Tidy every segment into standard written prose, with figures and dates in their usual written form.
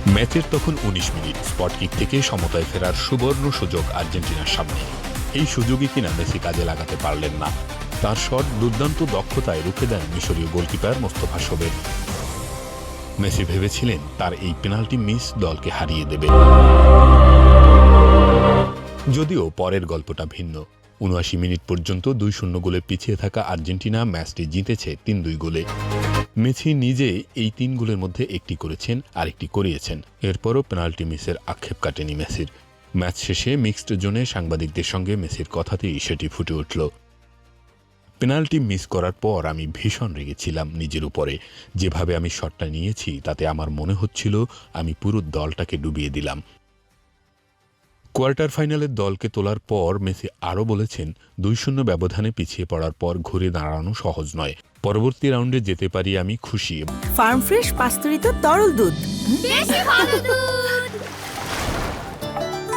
ম্যাচের তখন ১৯ minute, spot kick থেকে সমতায় ফেরার সুবর্ণ সুযোগ আর্জেন্টিনার সামনে। এই সুযোগই কিনা মেসি কাজে লাগাতে পারলেন না। তার শট দুর্দান্ত দক্ষতায় রুখে দেন মিশরীয় গোলকিপার মোস্তফা শোবের। মেসি ভেবেছিলেন তার এই পেনাল্টি মিস দলকে হারিয়ে দেবে। যদিও পরের গল্পটা ভিন্ন। ৭৯ মিনিট পর্যন্ত ২-০ গোলে পিছিয়ে থাকা আর্জেন্টিনা ম্যাচটি জিতেছে ৩-২ গোলে। মেসি নিজে এই ৩ গোলের মধ্যে একটি করেছেন, আরেকটি করিয়েছেন। এরপরও পেনাল্টি মিসের আক্ষেপ কাটেনি মেসির। ম্যাচ শেষে মিক্সড জোনে সাংবাদিকদের সঙ্গে মেসির কথাতেই সেটি ফুটে উঠল। পেনাল্টি মিস করার পর আমি ভীষণ রেগেছিলাম নিজের উপরে। যেভাবে আমি শটটা নিয়েছি তাতে আমার মনে হচ্ছিল আমি পুরো দলটাকে ডুবিয়ে দিলাম। কোয়ার্টার ফাইনালের দলকে তোলার পর মেসি আরও বলেছেন, ২-০ ব্যবধানে পিছিয়ে পড়ার পর ঘুরে দাঁড়ানো সহজ নয়। পরবর্তী রাউন্ডে যেতে পারি আমি খুশি। ফার্ম ফ্রেশ পাস্তুরিত তরল দুধ,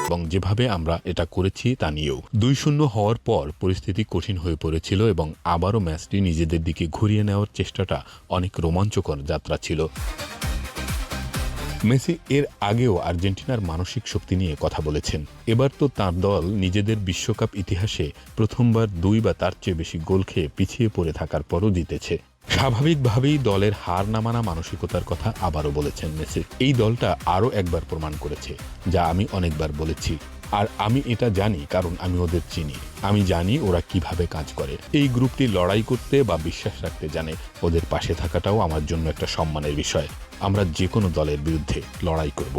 এবং যেভাবে আমরা এটা করেছি তা নিয়েও ২-০ হওয়ার পর পরিস্থিতি কঠিন হয়ে পড়েছিল এবং আবারও ম্যাচটি নিজেদের দিকে ঘুরিয়ে নেওয়ার চেষ্টাটা অনেক রোমাঞ্চকর যাত্রা ছিল। মেসি এর আগেও আর্জেন্টিনার মানসিক শক্তি নিয়ে কথা বলেছেন। এবার তো তাঁর দল নিজেদের বিশ্বকাপ ইতিহাসে প্রথমবার ২ বা তার চেয়ে বেশি গোল খেয়ে পিছিয়ে পড়ে থাকার পরও জিতেছে। স্বাভাবিকভাবেই দলের হার না মানা মানসিকতার কথা আবারও বলেছেন মেসি। এই দলটা আরও একবার প্রমাণ করেছে, যা আমি অনেকবার বলেছি। আর আমি এটা জানি কারণ আমি ওদের চিনি। আমি জানি ওরা কিভাবে কাজ করে। এই গ্রুপটি লড়াই করতে বা বিশ্বাস রাখতে জানে। ওদের পাশে থাকাটাও আমার জন্য একটা সম্মানের বিষয়। আমরা যে কোনো দলের বিরুদ্ধে লড়াই করব।